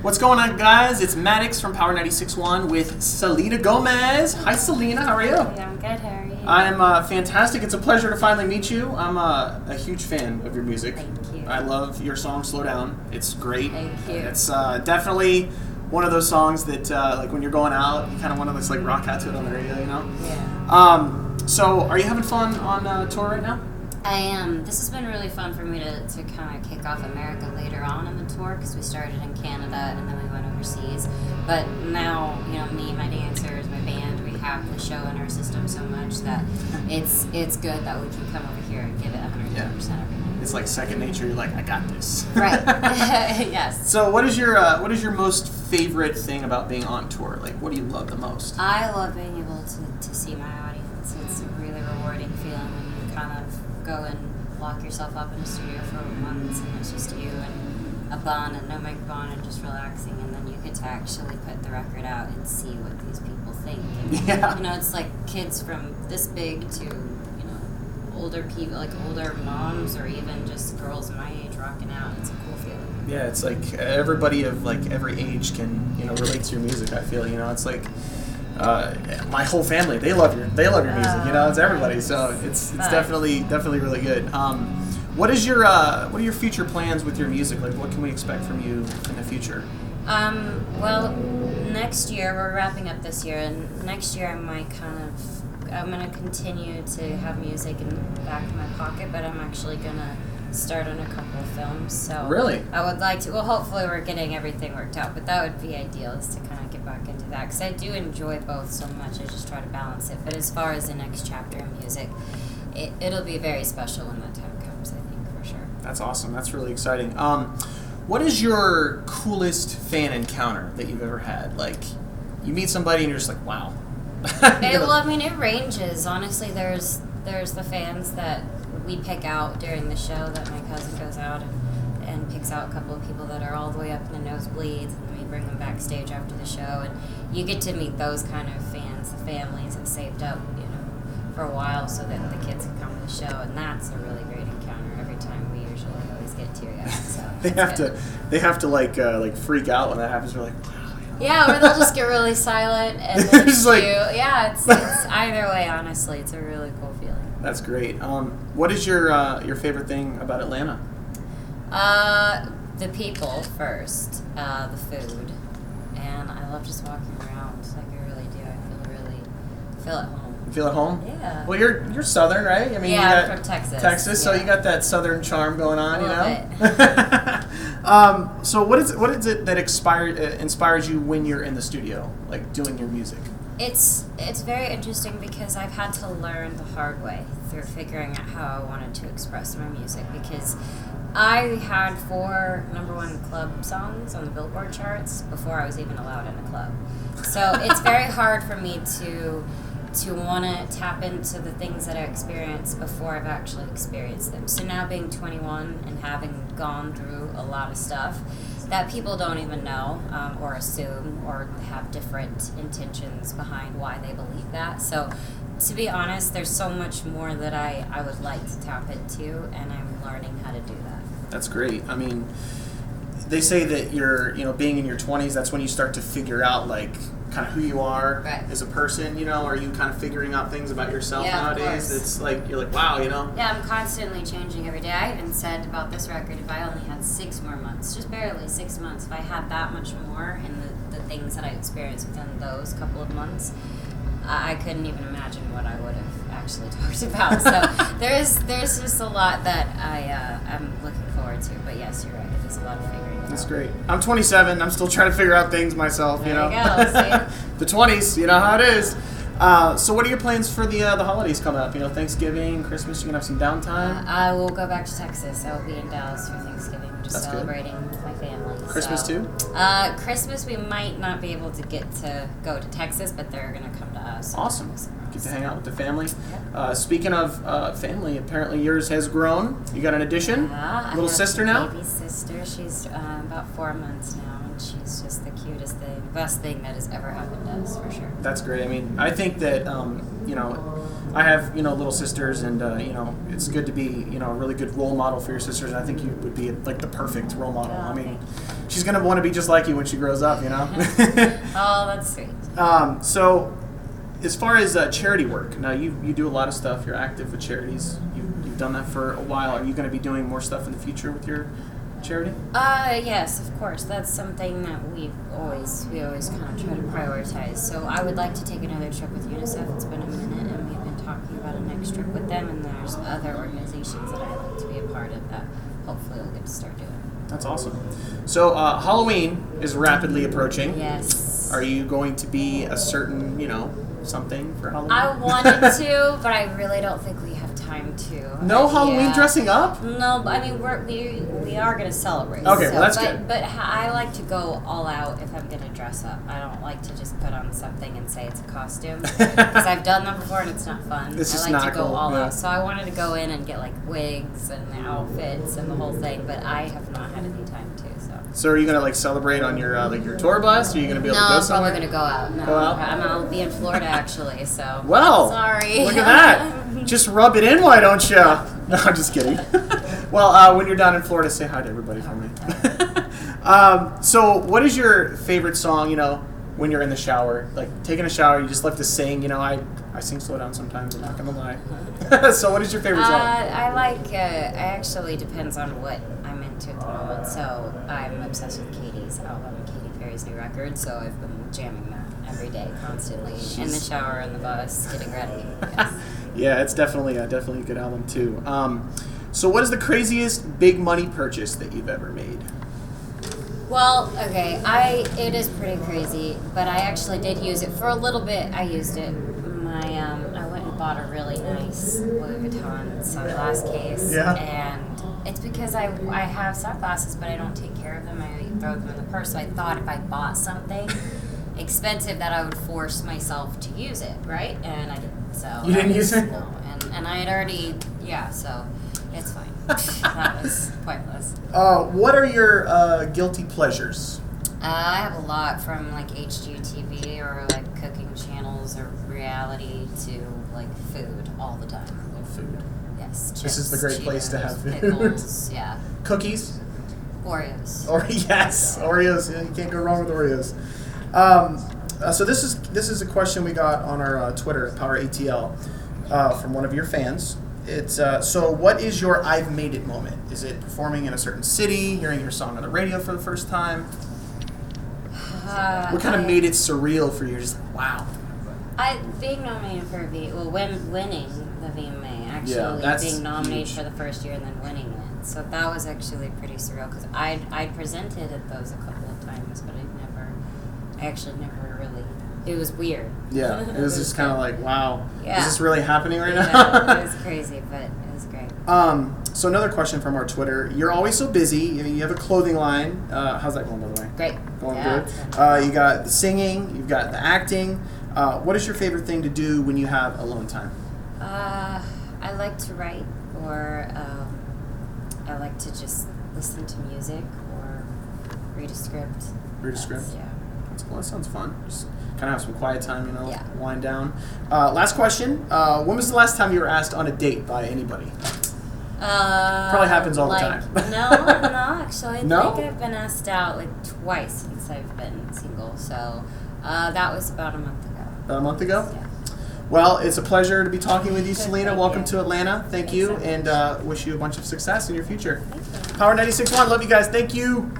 What's going on, guys? It's Maddox from Power 96.1 with Selena Gomez. Hi, Selena. How are you? Hey, I'm good. How are you? I'm fantastic. It's a pleasure to finally meet you. I'm a huge fan of your music. Thank you. I love your song, Slow Down. It's great. Thank you. It's definitely one of those songs that, like, when you're going out, you kind of want to just, like, rock out to it on the radio, you know? Yeah. So, are you having fun on tour right now? I am. This has been really fun for me to kind of kick off America later on in the tour because we started in Canada and then we went overseas. But now, you know, me, my dancers, my band, we have the show in our system so much that it's good that we can come over here and give it 110% every night. It's like second nature. You're like, I got this. Right. Yes. So, what is your most favorite thing about being on tour? Like, what do you love the most? I love being able to see my audience. It's a really rewarding feeling when you kind of go and lock yourself up in a studio for months and it's just you and a bun and no microphone and just relaxing, and then you get to actually put the record out and see what these people think. And, yeah. You know, it's like kids from this big to, you know, older people, like older moms or even just girls my age rocking out. It's a cool feeling. Yeah, it's like everybody of like every age can, you know, relate to your music. I feel, you know, it's like my whole family, they love your music. You know, it's everybody. So it's definitely really good. What are your future plans with your music? Like, what can we expect from you in the future? Well, next year we're wrapping up this year, and next year I'm going to continue to have music in the back of my pocket, but I'm actually going to start on a couple of films. So really, I would like to. Well, hopefully we're getting everything worked out, but that would be ideal, is to kind of get back into that because I do enjoy both so much. I just try to balance it. But as far as the next chapter in music, it'll be very special when that time comes, I think, for sure. That's awesome. That's really exciting. What is your coolest fan encounter that you've ever had? Like, you meet somebody and you're just like, wow. Well, I mean, it ranges. Honestly, there's the fans that we pick out during the show, that my cousin goes out and picks out a couple of people that are all the way up in the nosebleeds, and then we bring them backstage after the show, and you get to meet those kind of fans, the families that saved up, you know, for a while so that the kids can come to the show, and that's a really great encounter. Every time we usually always get teary-eyed. So they have to like freak out when that happens. We're like, wow. Yeah, or they'll just get really silent and then just like, yeah, it's either way. Honestly, it's a really cool feeling. That's great. What is your favorite thing about Atlanta? The people first, the food, and I love just walking around. Like I really do. I feel at home. You feel at home? Yeah. Well, you're Southern, right? I mean, yeah, you got I'm from Texas. Texas, so you got that Southern charm going on, you know. So what is it that inspires you when you're in the studio, like doing your music? It's very interesting because I've had to learn the hard way through figuring out how I wanted to express my music, because I had 4 #1 club songs on the Billboard charts before I was even allowed in a club. So it's very hard for me to want to tap into the things that I experienced before I've actually experienced them. So now being 21 and having gone through a lot of stuff that people don't even know or assume or have different intentions behind why they believe that. So to be honest, there's so much more that I would like to tap into, and I'm learning how to do that. That's great. I mean, they say that being in your 20s, that's when you start to figure out, like, kind of who you are as a person, you know. Are you kind of figuring out things about yourself nowadays? It's like, you're like, wow, you know. Yeah, I'm constantly changing every day. I even said about this record, if I only had 6 more months, just barely 6 months, if I had that much more in the things that I experienced within those couple of months, I couldn't even imagine what I would have actually talked about. So there's just a lot that I'm looking forward to. But yes, you're right. It is a lot of figuring out. That's great. I'm 27. I'm still trying to figure out things myself, you know. There you go. The 20s, you know how it is. So what are your plans for the holidays coming up? You know, Thanksgiving, Christmas, you're going to have some downtime? I will go back to Texas. I will be in Dallas for Thanksgiving, just celebrating with my family. Christmas too? Christmas we might not be able to get to go to Texas, but they're going to come to us. Awesome. Get to hang out with the family. Yep. Speaking of family, apparently yours has grown. You got an addition? Little sister now? Baby sister. She's about 4 months now, and she's just the cutest thing, best thing that has ever happened to us, for sure. That's great. I mean, I think that, you know, I have, you know, little sisters, and, you know, it's good to be, you know, a really good role model for your sisters. And I think you would be, like, the perfect role model. I mean, she's gonna want to be just like you when she grows up, you know. Oh, that's sweet. So, as far as charity work, now you do a lot of stuff. You're active with charities. You've done that for a while. Are you going to be doing more stuff in the future with your charity? Yes, of course. That's something that we always kind of try to prioritize. So I would like to take another trip with UNICEF. It's been a minute, and we've been talking about a next trip with them. And there's other organizations that I'd like to be a part of that hopefully we'll get to start doing. That's awesome. So Halloween is rapidly approaching. Yes. Are you going to be a certain, something for Halloween? I wanted to, but I really don't think we have time to. No Halloween dressing up? No, but I mean we are going to celebrate. Okay, well that's good. But I like to go all out if I'm going to dress up. I don't like to just put on something and say it's a costume because I've done that before and it's not fun. I like to go all out. So I wanted to go in and get like wigs and the outfits and the whole thing, but I have not had any time to. So are you gonna celebrate on your your tour bus? Or are you gonna be able to go somewhere? No, I'm probably gonna go out. No, go out? I'll be in Florida actually. So well, sorry. Look at that. Just rub it in, why don't you? No, I'm just kidding. Well, when you're down in Florida, say hi to everybody for me. So what is your favorite song? When you're in the shower, like taking a shower, you just love to sing. I sing slow down sometimes. I'm not gonna lie. So what is your favorite song? I like. It actually depends on what I'm into at the moment. So I'm obsessed with Katie's album, Katy Perry's new record. So I've been jamming that every day, constantly in the shower, in the bus, getting ready. Yes. Yeah, it's definitely a good album too. So what is the craziest big money purchase that you've ever made? Well, okay, it is pretty crazy, but I actually did use it for a little bit. I used it. I went and bought a really nice Louis Vuitton sunglass case. Yeah. And it's because I have sunglasses, but I don't take care of them. I throw them in the purse. So I thought if I bought something expensive that I would force myself to use it, right? And I didn't. So you didn't use it? No, and I had already, so it's fine. That was pointless. What are your guilty pleasures? I have a lot, from like HGTV or like cooking channels or reality to like food all the time. I love food. Yes. Chips, this is the great place to have food. Pickles, yeah. Cookies? Oreos. Yes, Oreos. You can't go wrong with Oreos. So this is a question we got on our Twitter, PowerATL, from one of your fans. It's so what is your I've made it moment? Is it performing in a certain city, hearing your song on the radio for the first time? What kind of made it surreal for you? Just like, wow. Being nominated for winning the VMA, actually being nominated for the first year and then winning it. So that was actually pretty surreal because I presented at those a couple of times, but I actually never really. It was weird. Yeah, it was just kind of like, wow, yeah. Is this really happening right now? Yeah, it was crazy, but it was great. So another question from our Twitter. You're always so busy. You have a clothing line. How's that going, by the way? Great. Going good. You got the singing. You've got the acting. What is your favorite thing to do when you have alone time? I like to write, or I like to just listen to music or read a script. Read a script? Yeah. Well, that sounds fun. Just kind of have some quiet time, Yeah. wind down. Last question. When was the last time you were asked on a date by anybody? Probably happens all the time. No, actually. I think I've been asked out like twice since I've been single. So that was about a month ago. About a month ago? Yeah. Well, it's a pleasure to be talking with you, Selena. Welcome you. to Atlanta. Thank you, and wish you a bunch of success in your future. Thank you. Power 96.1. Love you guys. Thank you.